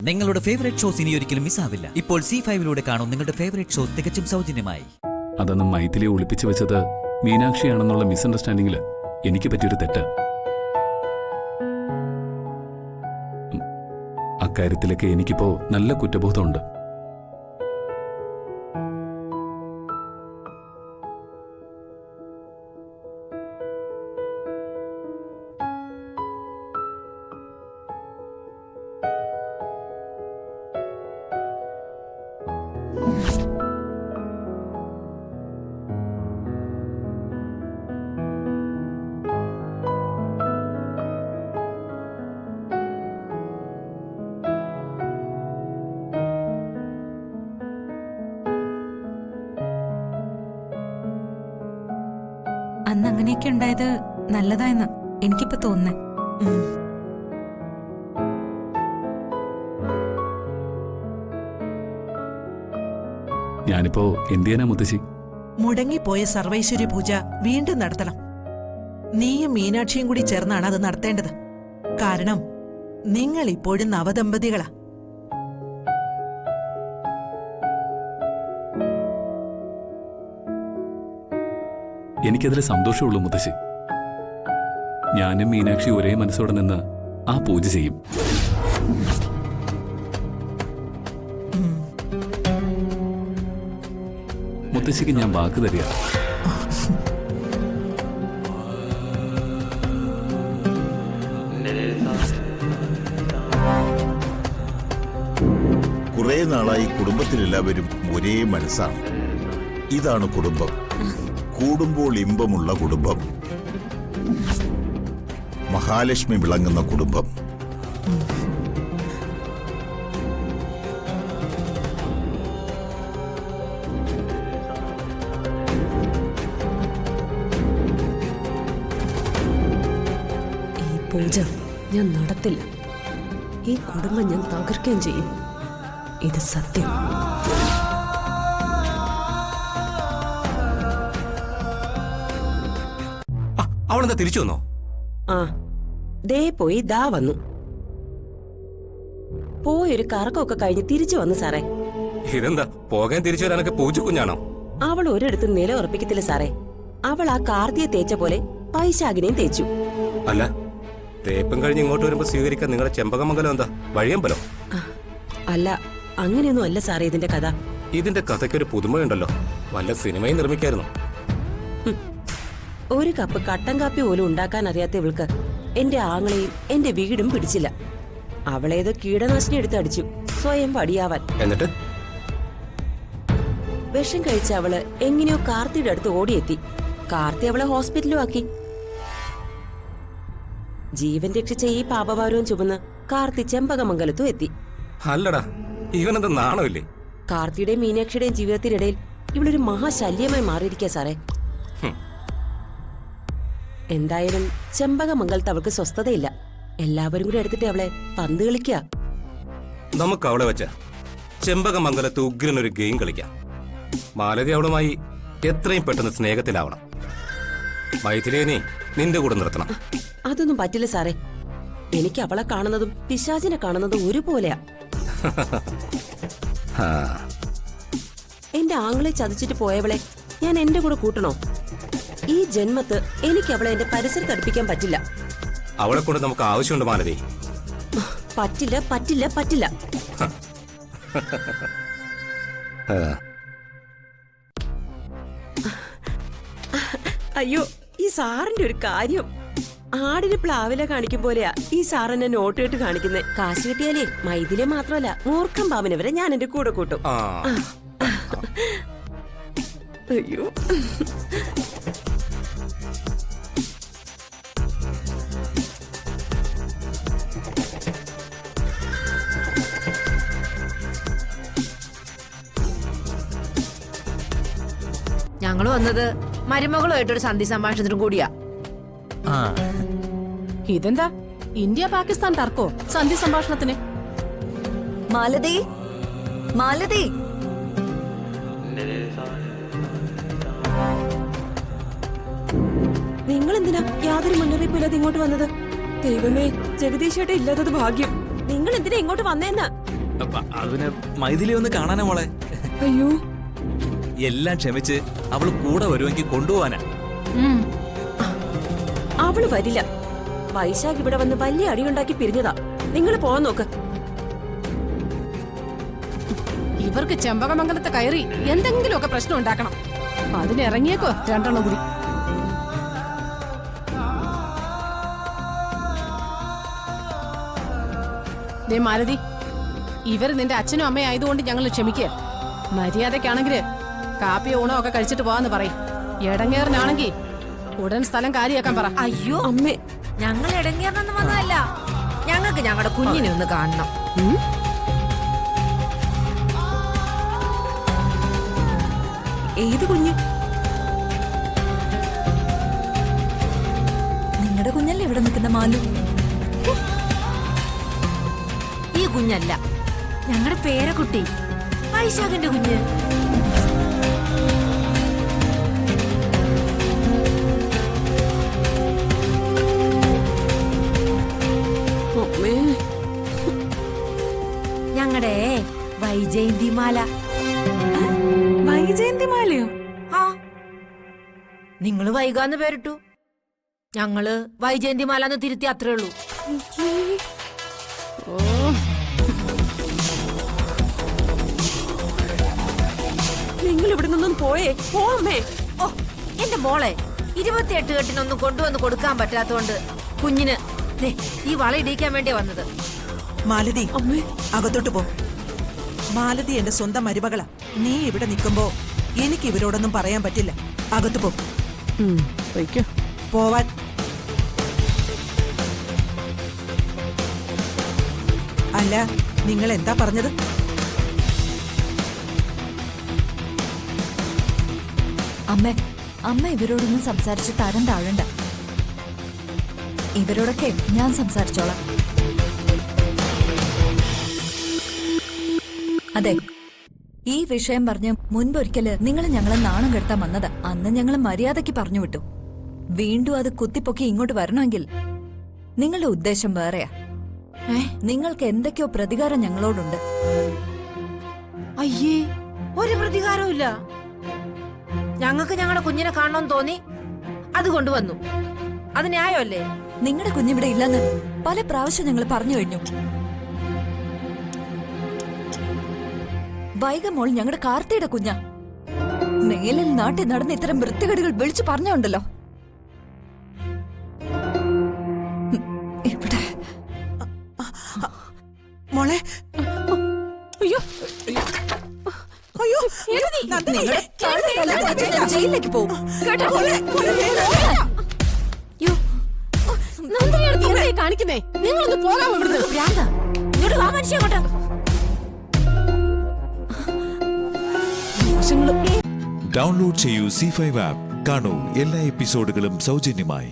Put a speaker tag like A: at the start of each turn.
A: നിങ്ങളുടെ favourite shows ഇനി ഒരിക്കലും മിസ്സാവില്ല. ഇപ്പോൾ C5 കാണും നിങ്ങളുടെ ഫേവറേറ്റ് ഷോസ് തികച്ചും സൗജന്യമായി.
B: അതൊന്നും മൈഥിലി ഒളിപ്പിച്ചു വെച്ചത് മീനാക്ഷിയാണെന്നുള്ള മിസ്അണ്ടർസ്റ്റാൻഡിംഗില് എനിക്ക് പറ്റിയൊരു തെറ്റ്. അക്കാര്യത്തിലൊക്കെ എനിക്കിപ്പോ നല്ല കുറ്റബോധമുണ്ട്.
C: അന്ന് അങ്ങനെയൊക്കെ ഉണ്ടായത് നല്ലതായെന്ന് എനിക്കിപ്പോ തോന്നുന്നേ.
B: ഞാനിപ്പോ എന്ത് ചെയ്യാനാ മുത്തശ്ശി?
D: മുടങ്ങിപ്പോയ സർവൈശ്വര്യ പൂജ വീണ്ടും നടത്തണം. നീയും മീനാക്ഷിയും കൂടി ചേർന്നാണ് അത് നടത്തേണ്ടത്. കാരണം നിങ്ങൾ ഇപ്പോഴും നവദമ്പതികളാ.
B: എനിക്കതിൽ സന്തോഷമുള്ളൂ മുത്തശ്ശി. ഞാനും മീനാക്ഷി ഒരേ മനസ്സോടെ നിന്ന് ആ പൂജ ചെയ്യും. മുത്തശ്ശിക്ക് ഞാൻ വാക്ക് തരിക.
E: കുറെ നാളായി കുടുംബത്തിലെല്ലാവരും ഒരേ മനസ്സാണ്. ഇതാണ് കുടുംബം. കൂടുമ്പോൾ ഇമ്പമുള്ള കുടുംബം. മഹാലക്ഷ്മി വിളങ്ങുന്ന കുടുംബം.
F: ഈ പൂജ ഞാൻ നടത്തില്ല. ഈ കുടുംബം ഞാൻ തകർക്കുകയും ചെയ്യും. ഇത് സത്യം.
G: അവളെന്താ തിരിച്ചു വന്നോ?
F: ആ ദേ പോയി ദാ വന്നു. പോയൊരു കറക്കമൊക്കെ കഴിഞ്ഞ് തിരിച്ചു വന്നു സാറേ.
G: ഇതെന്താ പോകാൻ തിരിച്ചു വരാനൊക്കെ പൂജക്കുഞ്ഞാണോ?
F: അവൾ ഒരിടത്ത് നില ഉറപ്പിക്കത്തില്ല സാറേ. അവൾ ആ കാർത്തിയെ തേച്ച പോലെ പൈശാഖിനെയും തേച്ചു.
G: അല്ല, തേപ്പം കഴിഞ്ഞ് ഇങ്ങോട്ട് വരുമ്പോ സ്വീകരിക്കാൻ നിങ്ങളുടെ ചെമ്പകമംഗലം എന്താ വഴിയമ്പലോ?
F: അല്ല, അങ്ങനെയൊന്നും അല്ല സാറേ ഇതിന്റെ കഥ.
G: ഇതിന്റെ കഥയ്ക്കൊരു പുതുമയുണ്ടല്ലോ. വല്ല സിനിമയും നിർമ്മിക്കായിരുന്നു.
F: ഒരു കപ്പ് കട്ടൻ കാപ്പി പോലും ഉണ്ടാക്കാൻ അറിയാത്ത ഇവൾക്ക് എന്റെ ആങ്ങളെയും എന്റെ വീടും പിടിച്ചില്ല. അവളേതോ കീടനാശിനി എടുത്ത് അടിച്ചു സ്വയം പടിയാവാൻ.
G: എന്നിട്ട്
F: വിഷം കഴിച്ച അവള് എങ്ങനെയോ കാർത്തിയുടെ അടുത്ത് ഓടിയെത്തി. കാർത്തി അവളെ ഹോസ്പിറ്റലും ആക്കി. ജീവൻ രക്ഷിച്ച ഈ പാപഭാരവും ചുമന്ന് കാർത്തി ചെമ്പകമംഗലത്തും എത്തി.
G: അല്ലടാ, ഇവനെന്താ നാണമില്ലേ?
F: കാർത്തിയുടെയും മീനാക്ഷിയുടെയും ജീവിതത്തിനിടയിൽ ഇവളൊരു മഹാശല്യമായി മാറിയിരിക്കുക സാറേ. എന്തായാലും ചെമ്പകമംഗലത്ത് അവൾക്ക് സ്വസ്ഥതയില്ല. എല്ലാവരും കൂടി എടുത്തിട്ട് അവളെ പന്ത് കളിക്കുക.
G: നമുക്ക് അവളെ വെച്ച ചെമ്പകമംഗലത്ത് ഉഗ്രനൊരു ഗെയിം കളിക്കാം. മാലതി അവളുമായി എത്രയും പെട്ടെന്ന് സ്നേഹത്തിലാവണം. മൈഥിലിയെ നീ നിന്റെ കൂടെ നിർത്തണം.
F: അതൊന്നും പറ്റില്ല സാറേ. എനിക്ക് അവളെ കാണുന്നതും പിശാചിനെ കാണുന്നതും ഒരുപോലെയാ. എന്റെ ആങ്ങളെ ചതിച്ചിട്ട് പോയവളെ ഞാൻ എന്റെ കൂടെ കൂട്ടണോ? ഈ ജന്മത്ത് എനിക്ക് അവളെ എന്റെ പരിസരത്ത് അടുപ്പിക്കാൻ പറ്റില്ല.
G: അവളെ കൊണ്ട് നമുക്ക് ആവശ്യമുണ്ട് മാലതി.
F: പറ്റില്ല പറ്റില്ല പറ്റില്ല. അയ്യോ, ഈ സാറിന്റെ ഒരു കാര്യം. ആടിന് പ്ലാവില കാണിക്കും പോലെയാ ഈ സാറെന്നെ നോട്ട് കേട്ട് കാണിക്കുന്നേ. കാശ് കിട്ടിയാലേ മൈഥിലെ മാത്രമല്ല മൂർഖം പാമ്പിനെ വരെ ഞാൻ എന്റെ കൂടെ കൂട്ടും. അയ്യോ,
H: ഞങ്ങള് വന്നത് മരുമകളുമായിട്ടൊരു സന്ധി സംഭാഷണത്തിനും കൂടിയാ.
C: ഇതെന്താ ഇന്ത്യ പാകിസ്ഥാൻ തർക്കോ സന്ധി സംഭാഷണത്തിന്?
I: മാലതി, മാലതി,
F: നിങ്ങൾ എന്തിനാ യാതൊരു മുന്നറിയിപ്പില്ലാതെ ഇങ്ങോട്ട് വന്നത്? ദൈവമേ, ജഗദീഷേട്ട ഇല്ലാത്തത് ഭാഗ്യം. നിങ്ങൾ എന്തിനാ ഇങ്ങോട്ട് വന്നേന്നാ?
J: അതിന് മൈഥിലി ഒന്ന് കാണാനാ മോളെ.
F: അയ്യോ
J: എല്ലാം ക്ഷമിച്ച് അവള് കൂടെ വരുമെങ്കിൽ കൊണ്ടുപോവാനാ.
F: അവള് വരില്ല. വൈശാഖ് ഇവിടെ വന്ന് വലിയ അടിയുണ്ടാക്കി പിരിഞ്ഞതാ. നിങ്ങൾ പോവാൻ നോക്ക്.
C: ഇവർക്ക് ചെമ്പകമംഗലത്തെ കയറി എന്തെങ്കിലുമൊക്കെ പ്രശ്നം ഉണ്ടാക്കണം. അതിനിറങ്ങിയേക്കോ രണ്ടെണ്ണം കൂടി. ദേ മാലതി, ഇവർ നിന്റെ അച്ഛനും അമ്മയും ആയതുകൊണ്ട് ഞങ്ങൾ ക്ഷമിക്കുക. മര്യാദക്കാണെങ്കില് കാപ്പിയോ ഊണോ ഒക്കെ കഴിച്ചിട്ട് പോവാന്ന് പറയും. എടങ്ങേറിനാണെങ്കി ഉടൻ സ്ഥലം കാര്യാക്കാൻ പറ.
H: അയ്യോ
F: അമ്മേ,
H: ഞങ്ങൾ ഇടങ്ങേറൊന്നും വന്നതല്ല. ഞങ്ങൾക്ക് ഞങ്ങളുടെ കുഞ്ഞിനെ ഒന്ന് കാണണം.
I: ഏത് കുഞ്ഞ്? നിങ്ങളുടെ കുഞ്ഞല്ലേ ഇവിടെ നിൽക്കുന്ന മാലു?
H: ഈ കുഞ്ഞല്ല, ഞങ്ങളുടെ പേരക്കുട്ടി വൈശാഖിന്റെ കുഞ്ഞ്.
F: അമ്മേ,
H: ഞങ്ങളുടെ വൈജയന്തിമാല.
I: വൈജയന്തിമാലയോ?
H: ആ, നിങ്ങള് വൈകാന്ന് പേരിട്ടു, ഞങ്ങള് വൈജയന്തിമാല എന്ന് തിരുത്തി, അത്രേ ഉള്ളൂ.
F: നിങ്ങൾ ഇവിടെ നിന്നും പോയേ. പോ അമ്മേ.
H: ഓ, എന്റെ മോളെ 28 കെട്ടിനൊന്നും കൊണ്ടുവന്ന് കൊടുക്കാൻ പറ്റാത്തോണ്ട് കുഞ്ഞിന് ദേ ഈ വള ഇടിക്കാൻ വേണ്ടിയാ വന്നത്.
D: മാലതി,
F: അമ്മേ,
D: അകത്തോട്ട് പോ. മാലതി എന്റെ സ്വന്തം മരുമകളാ. നീ ഇവിടെ നിൽക്കുമ്പോ എനിക്ക് ഇവരോടൊന്നും പറയാൻ പറ്റില്ല. അകത്തു പോ. പോവാൻ. അല്ല, നിങ്ങൾ എന്താ പറഞ്ഞത്?
I: അമ്മ ഇവരോടൊന്നും സംസാരിച്ച് തരം താഴണ്ട. ഇവരോടൊക്കെ ഞാൻ സംസാരിച്ചോളാം. അതെ, ഈ വിഷയം പറഞ്ഞ് മുൻപൊരിക്കല് നിങ്ങൾ ഞങ്ങളെ നാണം കെടുത്താൻ വന്നതാ. അന്ന് ഞങ്ങൾ മര്യാദയ്ക്ക് പറഞ്ഞു വിട്ടു. വീണ്ടും അത് കുത്തിപ്പൊക്കി ഇങ്ങോട്ട് വരണമെങ്കിൽ നിങ്ങളുടെ ഉദ്ദേശം വേറെയാ. നിങ്ങൾക്ക് എന്തൊക്കെയോ പ്രതികാരം ഞങ്ങളോടുണ്ട്.
H: അയ്യേ, ഒരു പ്രതികാരവും ഇല്ല. ഞങ്ങൾക്ക് ഞങ്ങളുടെ കുഞ്ഞിനെ കാണണമെന്ന് തോന്നി, അത് കൊണ്ടുവന്നു. അത് ന്യായമല്ലേ?
I: നിങ്ങളുടെ കുഞ്ഞിവിടെ ഇല്ലെന്ന് പല പ്രാവശ്യം ഞങ്ങൾ പറഞ്ഞു കഴിഞ്ഞു. വൈകമോൾ ഞങ്ങളുടെ കാർത്തിയുടെ കുഞ്ഞാ. മേലിൽ നാട്ടിൽ നടന്ന ഇത്തരം വൃത്തികേടുകൾ വിളിച്ചു പറഞ്ഞുണ്ടല്ലോ. ഇവിടെ
D: മോളെ,
C: അയ്യോ
D: അയ്യോ,
I: ജയിലിലേക്ക് പോകും.
C: കാണിക്കുന്നേ, നിങ്ങളൊന്ന് പോകാമോ ഇവിടുന്ന്?
H: ഭ്രാന്താ. ഇങ്ങോട്ട് വാ മനുഷ്യ, അങ്ങോട്ട്.
K: ഡൗൺലോഡ് ചെയ്യൂ C5 ആപ്പ്. കാണൂ എല്ലാ എപ്പിസോഡുകളും സൗജന്യമായി.